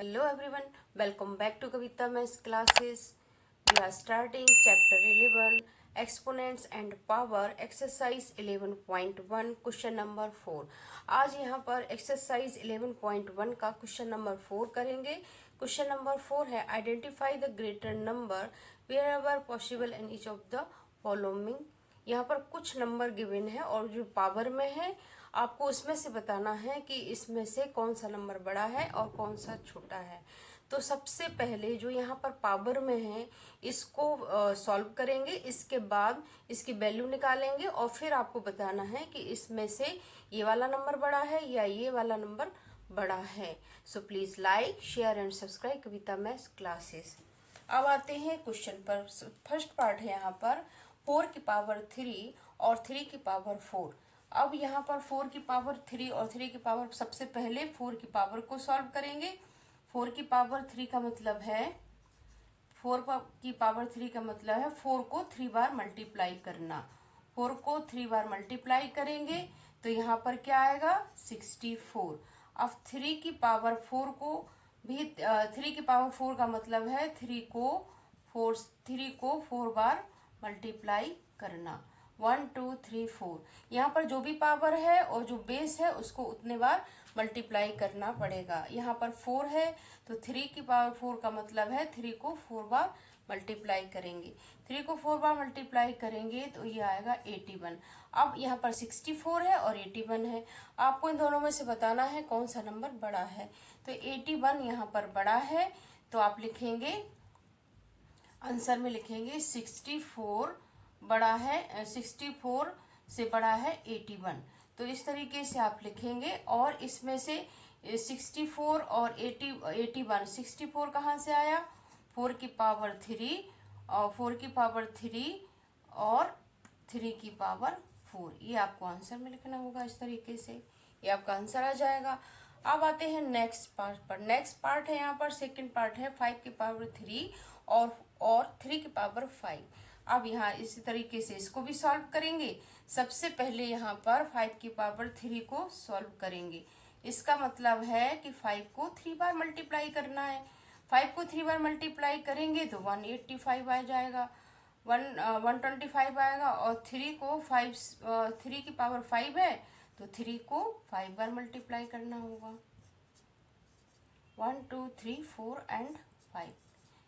Hello everyone, welcome back to Kavita Maths classes. We are starting chapter 11 exponents and power exercise 11.1 question number 4। आज यहाँ पर exercise 11.1 का question number 4 करेंगे। Question number 4 है identify the greater number wherever possible in each of the following. यहाँ पर कुछ number given है और जो पावर में है आपको उसमें से बताना है कि इसमें से कौन सा नंबर बड़ा है और कौन सा छोटा है। तो सबसे पहले जो यहाँ पर पावर में है इसको सॉल्व करेंगे, इसके बाद इसकी वैल्यू निकालेंगे और फिर आपको बताना है कि इसमें से ये वाला नंबर बड़ा है या ये वाला नंबर बड़ा है। So please like share and subscribe Kavita maths classes. अब आते हैं क्वेश्चन पर। फर्स्ट पार्ट है यहाँ पर 4 की पावर 3 और 3 की पावर 4। अब यहाँ पर 4 की पावर 3 और 3 की पावर, सबसे पहले 4 की पावर को सॉल्व करेंगे। 4 की पावर 3 का मतलब है 4 की पावर 3 का मतलब है 4 को 3 बार मल्टीप्लाई करना। 4 को 3 बार मल्टीप्लाई करेंगे तो यहाँ पर क्या आएगा 64। अब 3 की पावर 4 को भी 3 की पावर 4 का मतलब है 3 को 4 बार मल्टीप्लाई करना। 1 2 3 4। यहाँ पर जो भी पावर है और जो बेस है उसको उतने बार मल्टीप्लाई करना पड़ेगा। यहाँ पर 4 है तो 3 की पावर 4 का मतलब है 3 को 4 बार मल्टीप्लाई करेंगे। 3 को 4 बार मल्टीप्लाई करेंगे तो ये आएगा 81। अब यहाँ पर 64 है और 81 है, आपको इन दोनों में से बताना है कौन सा नंबर बड़ा है। तो 81 यहाँ पर बड़ा है तो आप लिखेंगे, आंसर में लिखेंगे 64 बड़ा है, 64 से बड़ा है 81। तो इस तरीके से आप लिखेंगे और इसमें से 64 और 81, 64 कहाँ से आया 4 की पावर 3 और 4 की पावर 3 और 3 की पावर 4। ये आपको आंसर में लिखना होगा इस तरीके से, ये आपका आंसर आ जाएगा। अब आते हैं नेक्स्ट पार्ट पर। नेक्स्ट पार्ट है यहाँ पर सेकंड पार्ट है 5 की पावर 3 और 3 की पावर 5। अब यहाँ इसी तरीके से इसको भी सॉल्व करेंगे। सबसे पहले यहाँ पर 5 की पावर 3 को सॉल्व करेंगे। इसका मतलब है कि 5 को 3 बार मल्टीप्लाई करना है। 5 को 3 बार मल्टीप्लाई करेंगे तो 185 आ जाएगा, 125 आएगा। और 3 को 3 की पावर 5 है तो 3 को 5 बार मल्टीप्लाई करना होगा। 1 2 3 4 एंड 5।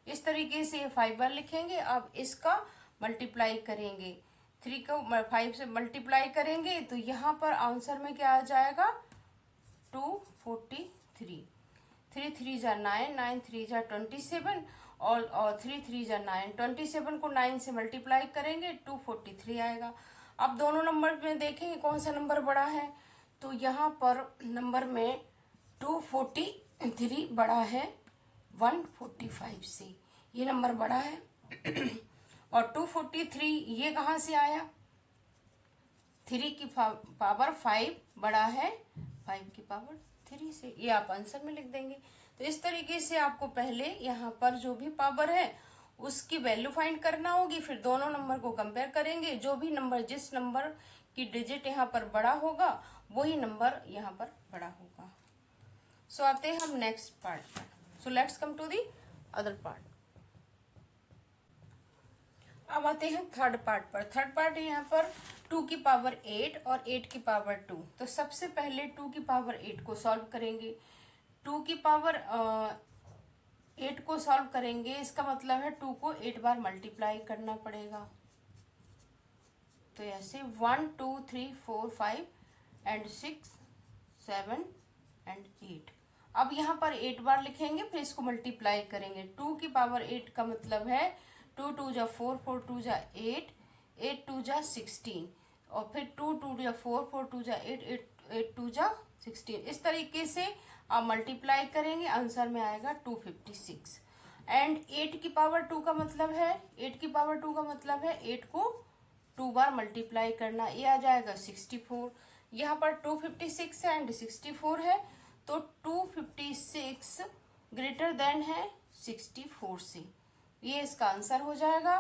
इस तरीके से 5 बार लिखेंगे। अब इसका मल्टीप्लाई करेंगे, 3 को 5 से मल्टीप्लाई करेंगे तो यहाँ पर आंसर में क्या आ जाएगा 243। 3 3 जा 9, 9 3 जा 27 और 3 3 जा 9, 27 को 9 से मल्टीप्लाई करेंगे 243 आएगा। अब दोनों नंबर में देखेंगे कौन सा नंबर बड़ा है। तो यहाँ पर नंबर में 243 बड़ा है 145 से, ये नंबर बड़ा है। और 243 ये कहाँ से आया 3 की पावर 5 बड़ा है 5 की पावर 3 से, ये आप आंसर में लिख देंगे। तो इस तरीके से आपको पहले यहाँ पर जो भी पावर है उसकी वैल्यू फाइंड करना होगी, फिर दोनों नंबर को कंपेयर करेंगे। जो भी नंबर, जिस नंबर की डिजिट यहाँ पर बड़ा होगा वही नंबर यहाँ पर बड़ा होगा। सो आते हैं हम नेक्स्ट पार्ट पर। So let's come to the other part. अब आते हैं थर्ड पार्ट पर। थर्ड पार्ट है यहाँ पर 2 की पावर 8 और 8 की पावर 2। तो सबसे पहले 2 की पावर 8 को सॉल्व करेंगे। 2 की पावर 8 को सॉल्व करेंगे, इसका मतलब है 2 को 8 बार मल्टीप्लाई करना पड़ेगा। तो ऐसे 1 2 3 4 5 एंड 6 7 एंड 8। अब यहाँ पर 8 बार लिखेंगे फिर इसको मल्टीप्लाई करेंगे। 2 की पावर 8 का मतलब है 2 2 जा 4 4 2 जा 8 8 2 जा 16 और फिर 2 2 जा 4 4 2 जा 8 8 2 जा 16। इस तरीके से आप मल्टीप्लाई करेंगे, आंसर में आएगा 256। एंड 8 की पावर 2 का मतलब है 8 की पावर 2 का मतलब है 8 को 2 बार मल्टीप्लाई करना, ये आ जाएगा 64। यहाँ पर 256 है एंड 64 है तो 256 ग्रेटर देन है 64 से, ये इसका आंसर हो जाएगा।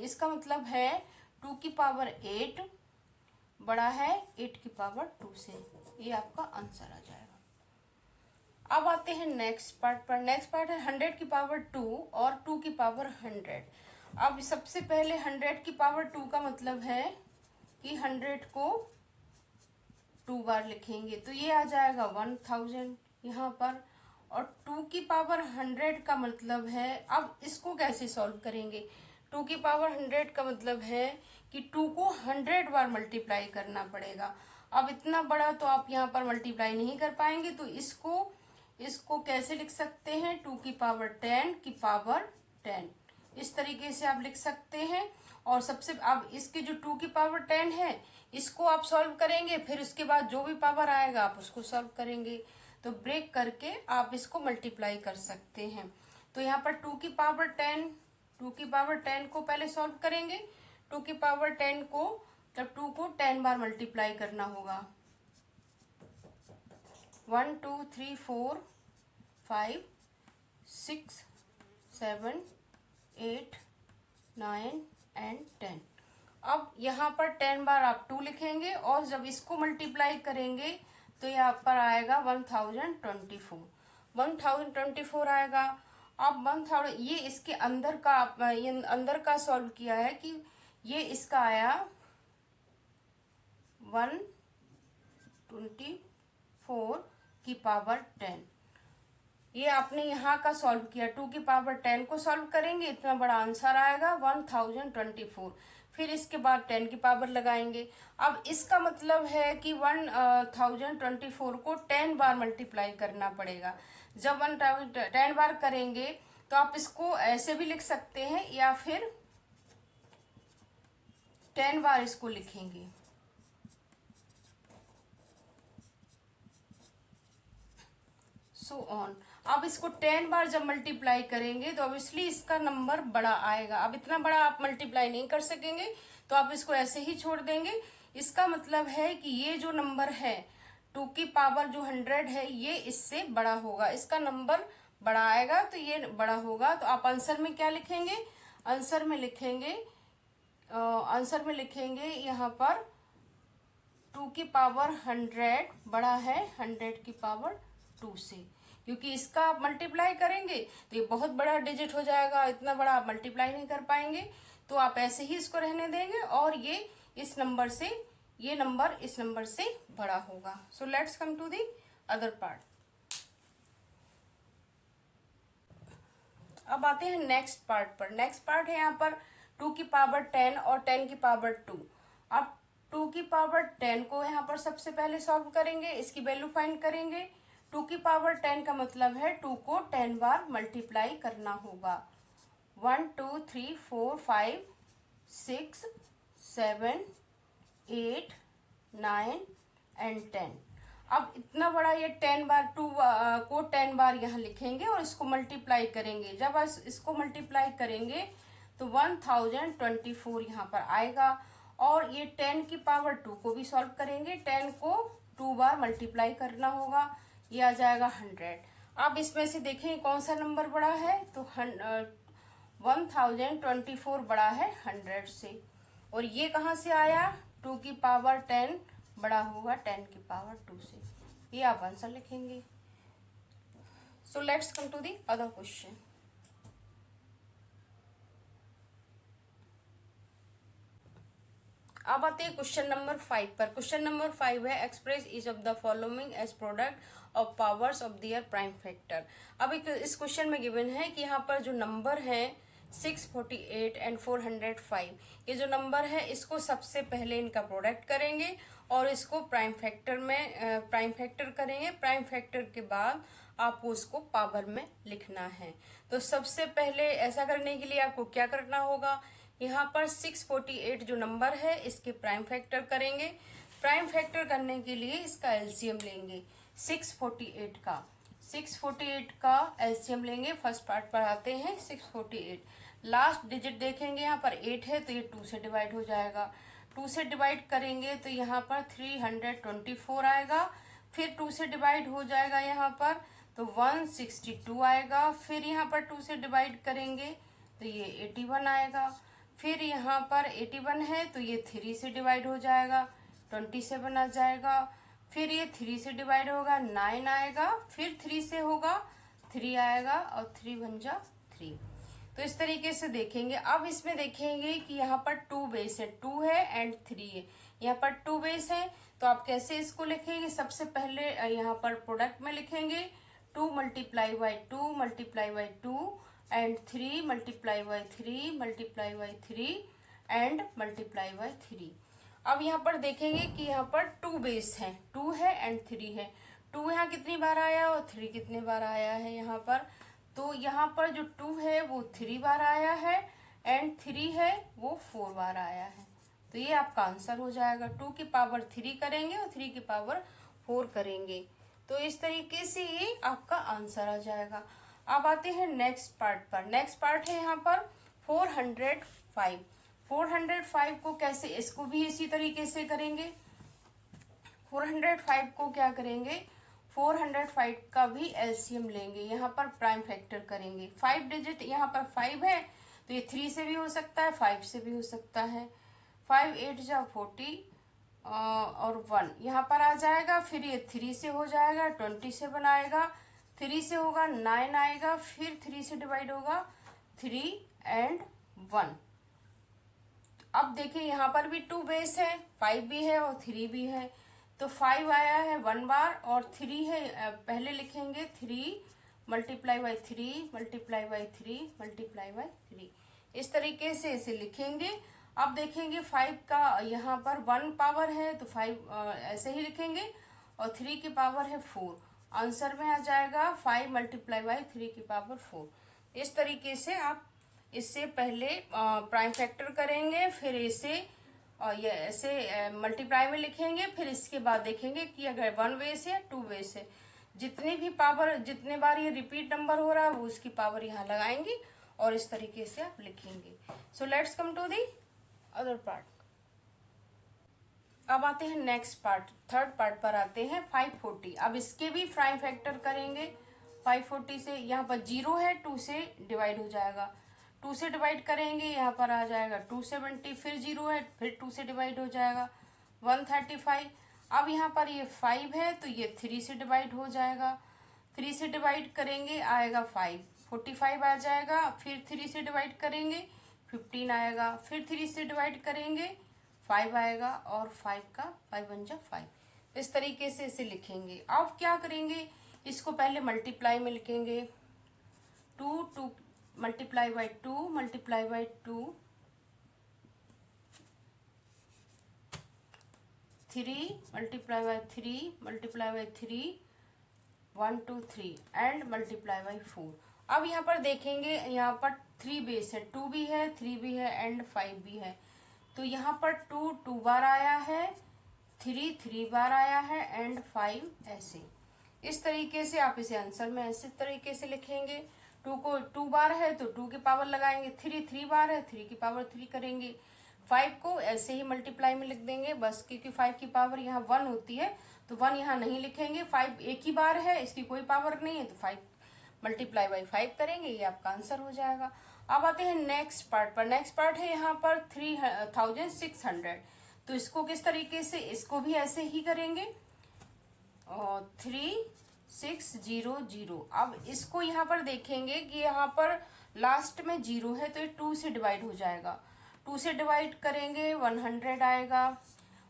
इसका मतलब है 2 की पावर 8 बड़ा है 8 की पावर 2 से, ये आपका आंसर आ जाएगा। अब आते हैं नेक्स्ट पार्ट पर। नेक्स्ट पार्ट है 100 की पावर 2 और 2 की पावर 100। अब सबसे पहले 100 की पावर 2 का मतलब है कि 100 को 2 बार लिखेंगे तो ये आ जाएगा 1000 यहाँ पर। और 2 की पावर 100 का मतलब है, अब इसको कैसे सॉल्व करेंगे। 2 की पावर 100 का मतलब है कि 2 को 100 बार मल्टीप्लाई करना पड़ेगा। अब इतना बड़ा तो आप यहाँ पर मल्टीप्लाई नहीं कर पाएंगे, तो इसको कैसे लिख सकते हैं, 2 की पावर 10 की पावर 10, इस तरीके से आप लिख सकते हैं। और सबसे अब इसके जो 2 की पावर 10 है इसको आप सॉल्व करेंगे, फिर उसके बाद जो भी पावर आएगा आप उसको सॉल्व करेंगे, तो ब्रेक करके आप इसको मल्टीप्लाई कर सकते हैं। तो यहाँ पर 2 की पावर 10 को पहले सॉल्व करेंगे। 2 की पावर 10 को, तब 2 को 10 बार मल्टीप्लाई करना होगा। 1 2 3 4 5 6 7 8 9 एंड 10। अब यहाँ पर 10 बार आप 2 लिखेंगे और जब इसको मल्टीप्लाई करेंगे तो यहाँ पर आएगा 1024 आएगा। अब 1000 ये इसके अंदर का, ये अंदर का सॉल्व किया है कि ये इसका आया 124 की पावर 10। ये आपने यहाँ का सॉल्व किया, 2 की पावर 10 को सॉल्व करेंगे, इतना बड़ा आंसर आएगा 1024। फिर इसके बाद 10 की पावर लगाएंगे। अब इसका मतलब है कि 1024 को 10 बार मल्टीप्लाई करना पड़ेगा। जब 10 बार करेंगे तो आप इसको ऐसे भी लिख सकते हैं या फिर 10 बार इसको लिखेंगे। So on. अब इसको 10 बार जब मल्टीप्लाई करेंगे तो ऑब्वियसली इसका नंबर बड़ा आएगा। अब इतना बड़ा आप मल्टीप्लाई नहीं कर सकेंगे तो आप इसको ऐसे ही छोड़ देंगे। इसका मतलब है कि ये जो नंबर है 2 की पावर जो 100 है ये इससे बड़ा होगा, इसका नंबर बड़ा आएगा तो ये बड़ा होगा। तो आप आंसर में क्या लिखेंगे, आंसर में लिखेंगे यहाँ पर 2 की पावर 100 बड़ा है 100 की पावर 2 से, क्योंकि इसका आप मल्टीप्लाई करेंगे तो ये बहुत बड़ा डिजिट हो जाएगा, इतना बड़ा आप मल्टीप्लाई नहीं कर पाएंगे। तो आप ऐसे ही इसको रहने देंगे और ये इस नंबर से, ये नंबर इस नंबर से बड़ा होगा। So let's come to the other part. अब आते हैं नेक्स्ट पार्ट पर। नेक्स्ट पार्ट है यहाँ पर 2 की पावर 10 और 10 की पावर 2। अब 2 की पावर 10 को यहाँ पर सबसे पहले सॉल्व करेंगे, इसकी वैल्यू फाइंड करेंगे। 2 की पावर 10 का मतलब है 2 को 10 बार मल्टीप्लाई करना होगा। 1 2 3 4 5 6 7 8 9 एंड 10। अब इतना बड़ा ये 10 बार 2 को 10 बार यहाँ लिखेंगे और इसको मल्टीप्लाई करेंगे। जब इसको मल्टीप्लाई करेंगे तो 1024 यहाँ पर आएगा। और ये 10 की पावर 2 को भी सॉल्व करेंगे, 10 को 2 बार मल्टीप्लाई करना होगा, ये आ जाएगा 100। अब इसमें से देखें कौन सा नंबर बड़ा है, तो 1024 बड़ा है 100 से। और ये कहाँ से आया, 2 की पावर 10 बड़ा होगा 10 की पावर 2 से, ये आप आंसर लिखेंगे। So let's come to the other question. अब आते हैं क्वेश्चन नंबर 5 पर। क्वेश्चन नंबर 5 है express each of the following as product of powers of their prime factor. अब इस क्वेश्चन में गिवन है कि यहाँ पर जो नंबर है 648 एंड 405, ये जो नंबर है इसको सबसे पहले इनका प्रोडक्ट करेंगे और इसको प्राइम फैक्टर करेंगे। प्राइम फैक्टर के बाद आपको उसको पावर में लिखना है। तो सबसे पहले ऐसा करने के लिए आपको क्या करना होगा, यहाँ पर 648 जो नंबर है इसके प्राइम फैक्टर करेंगे। प्राइम फैक्टर करने के लिए इसका एलसीएम लेंगे 648 का एलसीएम लेंगे। फर्स्ट पार्ट पर आते हैं 648, लास्ट डिजिट देखेंगे यहाँ पर 8 है तो ये 2 से डिवाइड हो जाएगा। 2 से डिवाइड करेंगे तो यहाँ पर 324 आएगा। फिर 2 से डिवाइड हो जाएगा यहाँ पर तो 162 आएगा। फिर यहाँ पर 2 से डिवाइड करेंगे तो ये 81 आएगा। फिर यहाँ पर 81 है तो ये 3 से डिवाइड हो जाएगा 27 आ जाएगा। फिर ये 3 से डिवाइड होगा 9 आएगा, फिर 3 से होगा 3 आएगा और 3 बन जा 3। तो इस तरीके से देखेंगे। अब इसमें देखेंगे कि यहाँ पर 2 बेस है, 2 है एंड 3 है। यहाँ पर 2 बेस है तो आप कैसे इसको लिखेंगे? सबसे पहले यहाँ पर प्रोडक्ट में लिखेंगे 2 multiply by 2 multiply by 2 and 3 multiply by 3 multiply by 3 and multiply by 3। अब यहाँ पर देखेंगे कि यहाँ पर 2 बेस है, 2 है एंड 3 है। 2 यहाँ कितनी बार आया और 3 कितने बार आया है यहाँ पर? तो यहाँ पर जो 2 है वो 3 बार आया है एंड 3 है वो 4 बार आया है। तो ये आपका आंसर हो जाएगा। 2 की पावर 3 करेंगे और 3 की पावर 4 करेंगे, तो इस तरीके से ये आपका आंसर आ जाएगा। अब आते हैं नेक्स्ट पार्ट पर। नेक्स्ट पार्ट है यहाँ पर 405। 405 को कैसे, इसको भी इसी तरीके से करेंगे। 405 को क्या करेंगे? 405 का भी एलसीएम लेंगे, यहाँ पर प्राइम फैक्टर करेंगे। 5 डिजिट यहाँ पर 5 है तो ये 3 से भी हो सकता है, 5 से भी हो सकता है। 5 8 जा 40 और 1 यहाँ पर आ जाएगा। फिर ये 3 से हो जाएगा 27 आएगा, 3 से होगा 9 आएगा, फिर 3 से डिवाइड होगा 3 एंड 1। अब देखिए यहाँ पर भी 2 बेस है, 5 भी है और 3 भी है। तो 5 आया है 1 बार और 3 है, पहले लिखेंगे 3 multiply by 3 multiply by 3 multiply by 3। इस तरीके से इसे लिखेंगे। अब देखेंगे 5 का यहाँ पर 1 पावर है तो 5 ऐसे ही लिखेंगे और 3 की पावर है 4। आंसर में आ जाएगा 5 मल्टीप्लाई बाई 3 की पावर 4। इस तरीके से आप इससे पहले प्राइम फैक्टर करेंगे, फिर इसे ये ऐसे मल्टीप्लाई में लिखेंगे, फिर इसके बाद देखेंगे कि अगर 1 बेस है 2 बेस है, जितनी भी पावर, जितने बार ये रिपीट नंबर हो रहा है वो उसकी पावर यहाँ लगाएंगे और इस तरीके से आप लिखेंगे। So let's come to the other part. अब आते हैं नेक्स्ट पार्ट, थर्ड पार्ट पर आते हैं 540। अब इसके भी प्राइम फैक्टर करेंगे। 540 से यहाँ पर 0 है, 2 से डिवाइड हो जाएगा, 2 से डिवाइड करेंगे, यहाँ पर आ जाएगा 270, फिर 0 है, फिर 2 से डिवाइड हो जाएगा 135। अब यहाँ पर ये 5 है तो ये 3 से डिवाइड हो जाएगा, 3 से डिवाइड करेंगे आएगा 5, 45 आ जाएगा, फिर 3 से डिवाइड करेंगे 15 आएगा, फिर 3 से डिवाइड करेंगे 5 आएगा और 5 का 5 बन जा 5। इस तरीके से इसे लिखेंगे। अब क्या करेंगे? इसको पहले मल्टीप्लाई में लिखेंगे। 2 multiply by 2 multiply by 2, 3 multiply by 3 multiply by 3, 1 2 3 and multiply by 4। अब यहाँ पर देखेंगे, यहाँ पर 3 बेस है, 2 भी है 3 भी है एंड 5 भी है। तो यहाँ पर 2 बार आया है, 3 बार आया है एंड 5 ऐसे। इस तरीके से आप इसे आंसर में ऐसे तरीके से लिखेंगे। 2 को 2 बार है तो 2 की पावर लगाएंगे, 3 बार है 3 की पावर 3 करेंगे। 5 को ऐसे ही मल्टीप्लाई में लिख देंगे बस, क्योंकि 5 की पावर यहाँ 1 होती है तो 1 यहाँ नहीं लिखेंगे। 5 एक ही बार है, इसकी कोई पावर नहीं है तो 5 मल्टीप्लाई बाई 5 करेंगे, ये आपका आंसर हो जाएगा। अब आते हैं नेक्स्ट पार्ट पर। नेक्स्ट पार्ट है यहाँ पर 3600। तो इसको किस तरीके से, इसको भी ऐसे ही करेंगे 3600। अब इसको यहाँ पर देखेंगे कि यहाँ पर लास्ट में 0 है तो ये 2 से डिवाइड हो जाएगा, 2 से डिवाइड करेंगे 100 आएगा,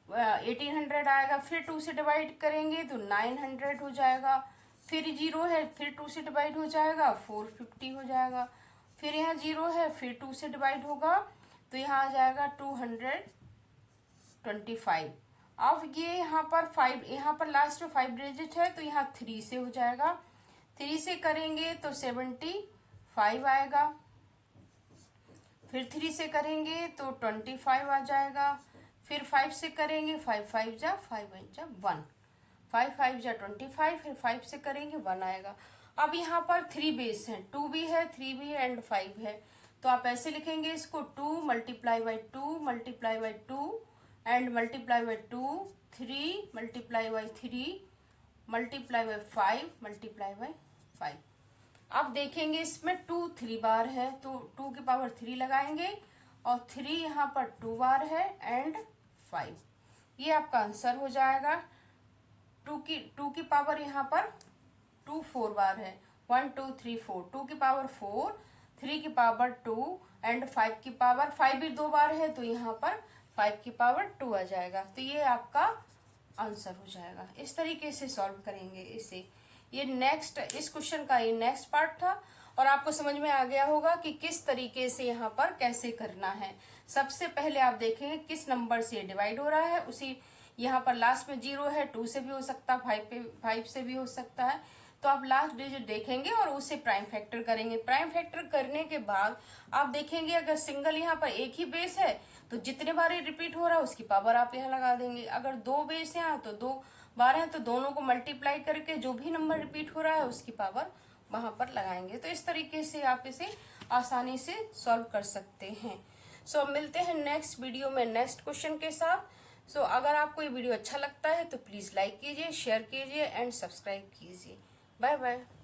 1800 आएगा, फिर 2 से डिवाइड करेंगे तो 900 हो जाएगा, फिर 0 है, फिर 2 से डिवाइड हो जाएगा 450 हो जाएगा, फिर यहाँ 0 है, फिर 2 से डिवाइड होगा तो यहाँ आ जाएगा 225। अब ये यहाँ पर 5, यहाँ पर लास्ट में 5 डिजिट है तो यहाँ 3 से हो जाएगा, 3 से करेंगे तो 75 आएगा, फिर 3 से करेंगे तो 25 आ जाएगा, फिर 5 से करेंगे 5 5 जा 5 जा 1, 5 5 जा 25, फिर 5 से करेंगे 1 आएगा। अब यहाँ पर 3 बेस है, 2 भी है 3 भी है एंड 5 है, तो आप ऐसे लिखेंगे इसको 2 multiply by 2 multiply by 2 and multiply by 2, 3 multiply by 3 multiply by 5 multiply by 5। अब देखेंगे इसमें 2 3 बार है तो 2 की पावर 3 लगाएंगे और 3 यहाँ पर 2 बार है एंड 5। ये आपका आंसर हो जाएगा टू की पावर यहाँ पर 2 4 बार है, 1 2 3 4, 2 की पावर 4, 3 की पावर 2 एंड 5 की पावर 5 भी 2 बार है, तो यहाँ पर 5 की पावर 2 आ जाएगा। तो ये आपका आंसर हो जाएगा। इस तरीके से सॉल्व करेंगे इसे। ये नेक्स्ट, इस क्वेश्चन का ये नेक्स्ट पार्ट था और आपको समझ में आ गया होगा कि किस तरीके से यहाँ पर कैसे करना है। सबसे पहले आप देखेंगे किस नंबर से डिवाइड हो रहा है, उसी यहाँ पर लास्ट में 0 है, 2 से भी हो सकता है, 5 से भी हो सकता है। तो आप लास्ट डिजिट देखेंगे और उसे प्राइम फैक्टर करेंगे। प्राइम फैक्टर करने के बाद आप देखेंगे अगर सिंगल यहाँ पर एक ही बेस है तो जितने बार ये रिपीट हो रहा है उसकी पावर आप यहाँ लगा देंगे। अगर 2 बेस है यहाँ तो 2 बार है तो दोनों को मल्टीप्लाई करके जो भी नंबर रिपीट हो रहा है उसकी पावर वहां पर लगाएंगे। तो इस तरीके से आप इसे आसानी से सॉल्व कर सकते हैं। सो मिलते हैं नेक्स्ट वीडियो में नेक्स्ट क्वेश्चन के साथ। सो अगर आपको ये वीडियो अच्छा लगता है तो प्लीज लाइक कीजिए, शेयर कीजिए एंड सब्सक्राइब कीजिए। Bye bye.